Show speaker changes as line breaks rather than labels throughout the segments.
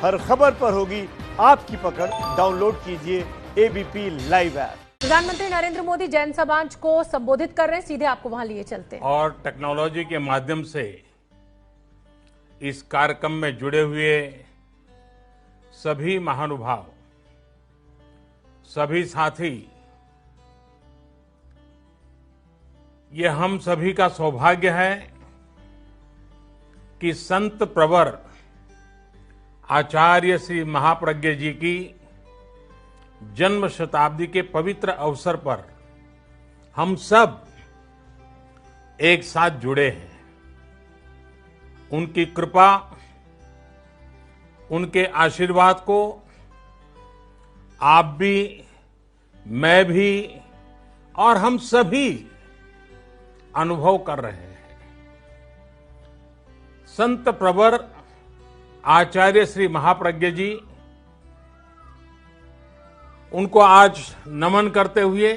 हर खबर पर होगी आपकी पकड़। डाउनलोड कीजिए एबीपी लाइव ऐप।
प्रधानमंत्री नरेंद्र मोदी जैन समाज को संबोधित कर रहे हैं, सीधे आपको वहां लिए चलते हैं।
और टेक्नोलॉजी के माध्यम से इस कार्यक्रम में जुड़े हुए सभी महानुभाव, सभी साथी, ये हम सभी का सौभाग्य है कि संत प्रवर आचार्य श्री महाप्रज्ञ जी की जन्म शताब्दी के पवित्र अवसर पर हम सब एक साथ जुड़े हैं। उनकी कृपा, उनके आशीर्वाद को आप भी, मैं भी और हम सभी अनुभव कर रहे हैं। संत प्रवर आचार्य श्री महाप्रज्ञ जी, उनको आज नमन करते हुए,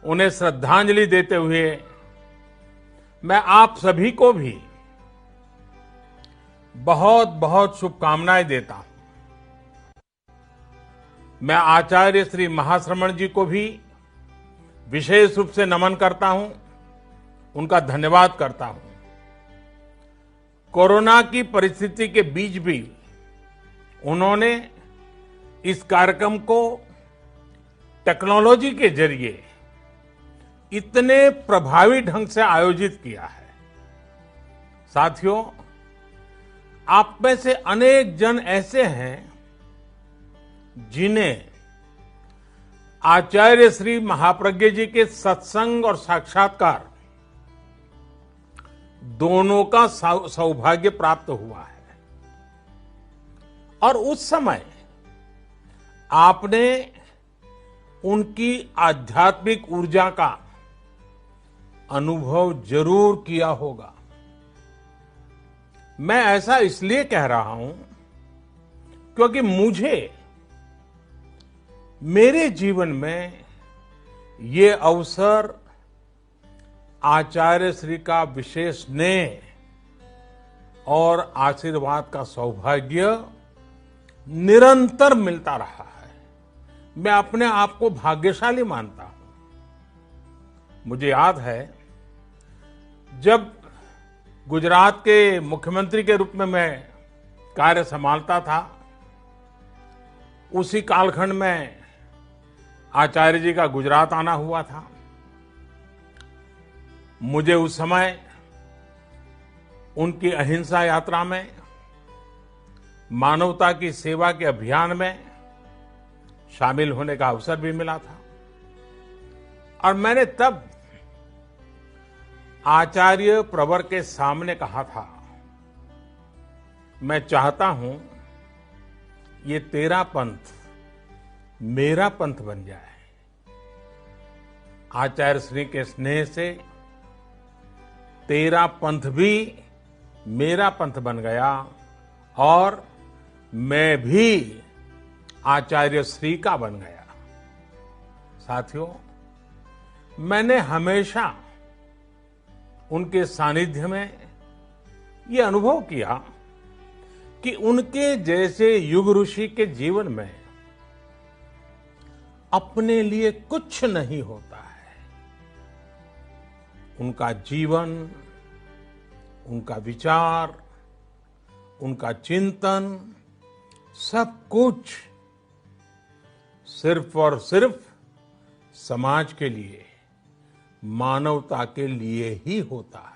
उन्हें श्रद्धांजलि देते हुए मैं आप सभी को भी बहुत बहुत शुभकामनाएं देता हूं। मैं आचार्य श्री महाश्रमण जी को भी विशेष रूप से नमन करता हूं, उनका धन्यवाद करता हूं। कोरोना की परिस्थिति के बीच भी उन्होंने इस कार्यक्रम को टेक्नोलॉजी के जरिए इतने प्रभावी ढंग से आयोजित किया है। साथियों, आप में से अनेक जन ऐसे हैं जिन्हें आचार्य श्री महाप्रज्ञ जी के सत्संग और साक्षात्कार दोनों का सौभाग्य प्राप्त हुआ है। और उस समय आपने उनकी आध्यात्मिक ऊर्जा का अनुभव जरूर किया होगा। मैं ऐसा इसलिए कह रहा हूं क्योंकि मुझे मेरे जीवन में ये अवसर आचार्य श्री का विशेष स्नेह और आशीर्वाद का सौभाग्य निरंतर मिलता रहा है। मैं अपने आप को भाग्यशाली मानता हूं। मुझे याद है, जब गुजरात के मुख्यमंत्री के रूप में मैं कार्य संभालता था, उसी कालखंड में आचार्य जी का गुजरात आना हुआ था। मुझे उस समय उनकी अहिंसा यात्रा में, मानवता की सेवा के अभियान में शामिल होने का अवसर भी मिला था। और मैंने तब आचार्य प्रवर के सामने कहा था, मैं चाहता हूं ये तेरा पंथ मेरा पंथ बन जाए। आचार्य श्री के स्नेह से तेरा पंथ भी मेरा पंथ बन गया और मैं भी आचार्य श्री का बन गया। साथियों, मैंने हमेशा उनके सानिध्य में ये अनुभव किया कि उनके जैसे युग ऋषि के जीवन में अपने लिए कुछ नहीं होता है। उनका जीवन, उनका विचार, उनका चिंतन, सब कुछ सिर्फ और सिर्फ समाज के लिए, मानवता के लिए ही होता है।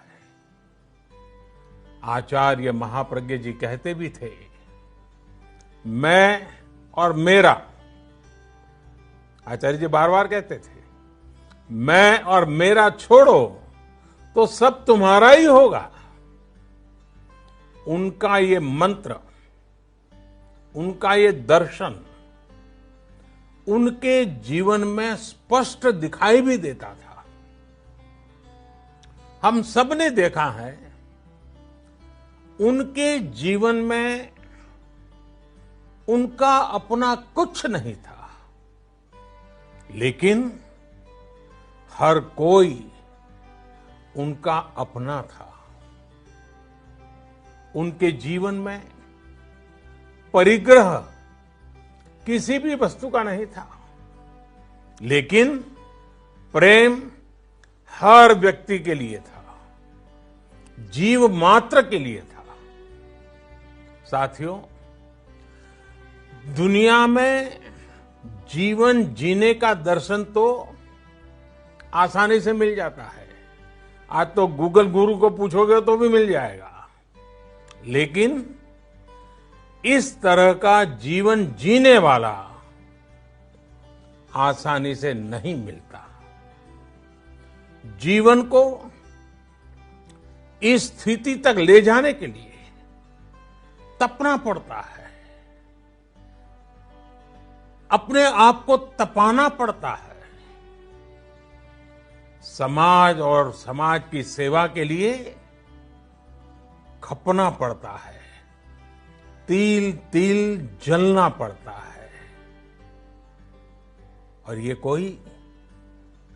आचार्य महाप्रज्ञ जी कहते भी थे, मैं और मेरा। आचार्य जी बार बार कहते थे, मैं और मेरा छोड़ो तो सब तुम्हारा ही होगा। उनका ये मंत्र, उनका ये दर्शन उनके जीवन में स्पष्ट दिखाई भी देता था। हम सब ने देखा है, उनके जीवन में उनका अपना कुछ नहीं था, लेकिन हर कोई उनका अपना था। उनके जीवन में परिग्रह किसी भी वस्तु का नहीं था, लेकिन प्रेम हर व्यक्ति के लिए था, जीव मात्र के लिए था। साथियों, दुनिया में जीवन जीने का दर्शन तो आसानी से मिल जाता है। आज तो गूगल गुरु को पूछोगे तो भी मिल जाएगा, लेकिन इस तरह का जीवन जीने वाला आसानी से नहीं मिलता। जीवन को इस स्थिति तक ले जाने के लिए तपना पड़ता है, अपने आप को तपाना पड़ता है, समाज और समाज की सेवा के लिए खपना पड़ता है, तिल तिल जलना पड़ता है। और ये कोई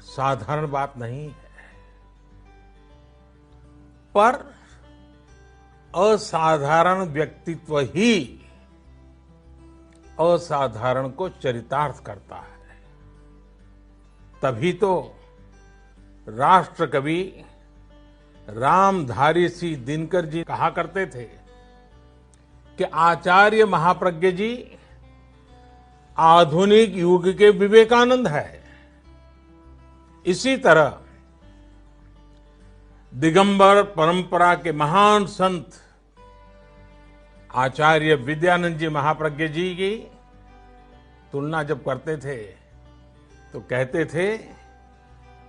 साधारण बात नहीं है। पर असाधारण व्यक्तित्व ही असाधारण को चरितार्थ करता है। तभी तो राष्ट्र कवि रामधारी सिंह दिनकर जी कहा करते थे कि आचार्य महाप्रज्ञ जी आधुनिक युग के विवेकानंद है। इसी तरह दिगंबर परंपरा के महान संत आचार्य विद्यानंद जी महाप्रज्ञ जी की तुलना जब करते थे तो कहते थे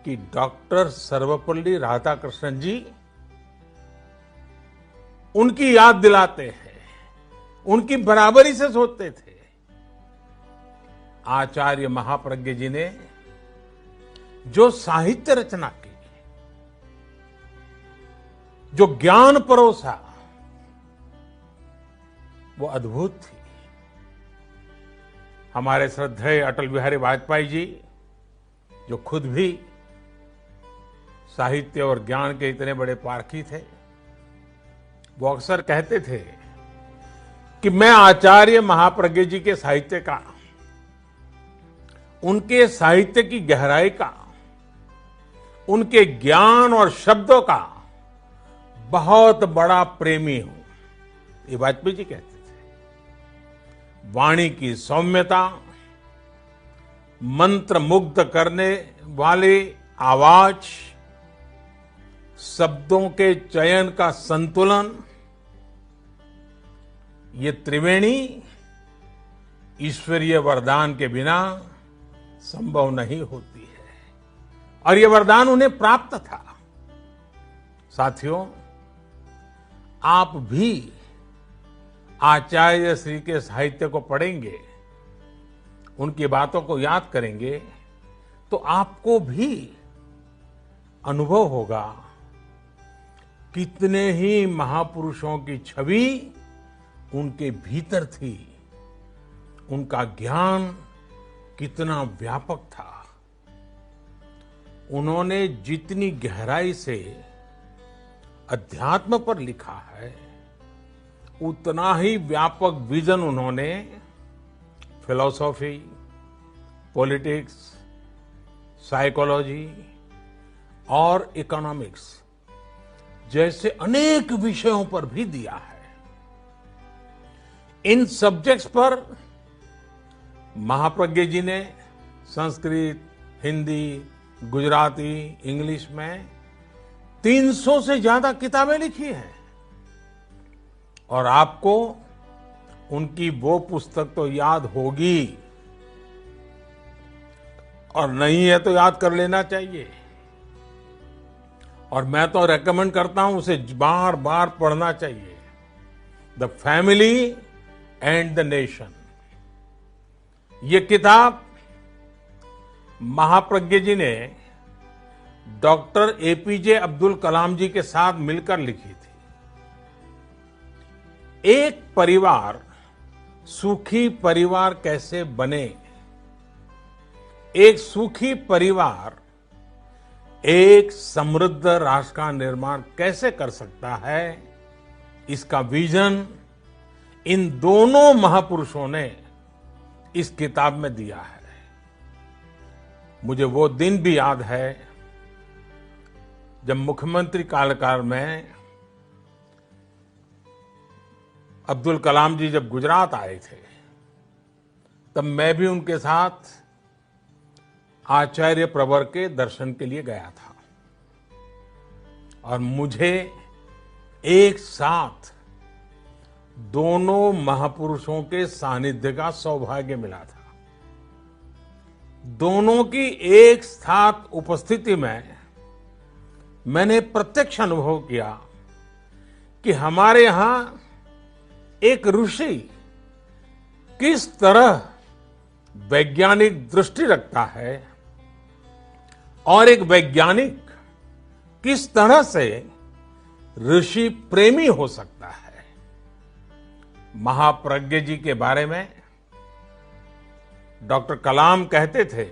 कि डॉक्टर सर्वपल्ली राधाकृष्णन जी उनकी याद दिलाते हैं, उनकी बराबरी से सोचते थे। आचार्य महाप्रज्ञ जी ने जो साहित्य रचना की, जो ज्ञान परोसा, वो अद्भुत थी। हमारे श्रद्धेय अटल बिहारी वाजपेयी जी, जो खुद भी साहित्य और ज्ञान के इतने बड़े पारखी थे, वो अक्सर कहते थे कि मैं आचार्य महाप्रज्ञ जी के साहित्य का, उनके साहित्य की गहराई का, उनके ज्ञान और शब्दों का बहुत बड़ा प्रेमी हूं। ये वाजपेयी जी कहते थे। वाणी की सौम्यता, मंत्र मुग्ध करने वाली आवाज, शब्दों के चयन का संतुलन, ये त्रिवेणी ईश्वरीय वरदान के बिना संभव नहीं होती है, और ये वरदान उन्हें प्राप्त था। साथियों, आप भी आचार्य श्री के साहित्य को पढ़ेंगे, उनकी बातों को याद करेंगे, तो आपको भी अनुभव होगा कितने ही महापुरुषों की छवि उनके भीतर थी, उनका ज्ञान कितना व्यापक था। उन्होंने जितनी गहराई से अध्यात्म पर लिखा है, उतना ही व्यापक विजन उन्होंने फिलॉसफी, पॉलिटिक्स, साइकोलॉजी और इकोनॉमिक्स जैसे अनेक विषयों पर भी दिया है। इन सब्जेक्ट्स पर महाप्रज्ञ जी ने संस्कृत, हिंदी, गुजराती, इंग्लिश में 300 से ज्यादा किताबें लिखी हैं। और आपको उनकी वो पुस्तक तो याद होगी, और नहीं है तो याद कर लेना चाहिए। और मैं तो रेकमेंड करता हूं उसे बार बार पढ़ना चाहिए। The family and the nation. ये किताब महाप्रज्ञ जी ने डॉक्टर एपीजे अब्दुल कलाम जी के साथ मिलकर लिखी थी। एक परिवार सुखी परिवार कैसे बने, एक सुखी परिवार एक समृद्ध राष्ट्र का निर्माण कैसे कर सकता है, इसका विजन, इन दोनों महापुरुषों ने इस किताब में दिया है। मुझे वो दिन भी याद है जब मुख्यमंत्री कार्यकाल में अब्दुल कलाम जी जब गुजरात आए थे, तब मैं भी उनके साथ आचार्य प्रवर के दर्शन के लिए गया था और मुझे एक साथ दोनों महापुरुषों के सानिध्य का सौभाग्य मिला था। दोनों की एक साथ उपस्थिति में मैंने प्रत्यक्ष अनुभव किया कि हमारे यहां एक ऋषि किस तरह वैज्ञानिक दृष्टि रखता है और एक वैज्ञानिक किस तरह से ऋषि प्रेमी हो सकता है। महाप्रज्ञ जी के बारे में डॉक्टर कलाम कहते थे,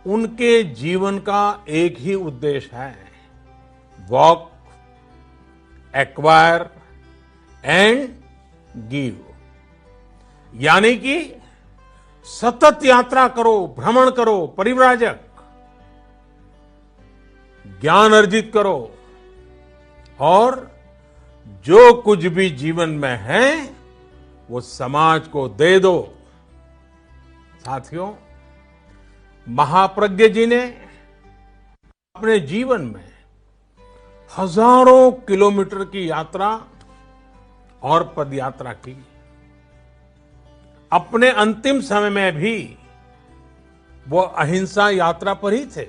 उनके जीवन का एक ही उद्देश्य है, वॉक, एक्वायर एंड गिव, यानी कि सतत यात्रा करो, भ्रमण करो, परिव्राजक, ज्ञान अर्जित करो और जो कुछ भी जीवन में है वो समाज को दे दो। साथियों, महाप्रज्ञ जी ने अपने जीवन में हजारों किलोमीटर की यात्रा और पदयात्रा की। अपने अंतिम समय में भी वो अहिंसा यात्रा पर ही थे।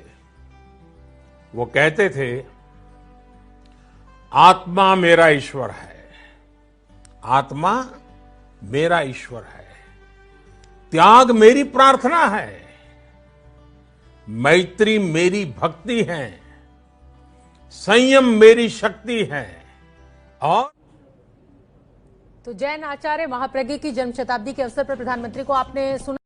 वो कहते थे, आत्मा मेरा ईश्वर है, आत्मा मेरा ईश्वर है, त्याग मेरी प्रार्थना है, मैत्री मेरी भक्ति है, संयम मेरी शक्ति है। और
तो जैन आचार्य महाप्रज्ञ की जन्म शताब्दी के अवसर पर प्रधानमंत्री को आपने सुना।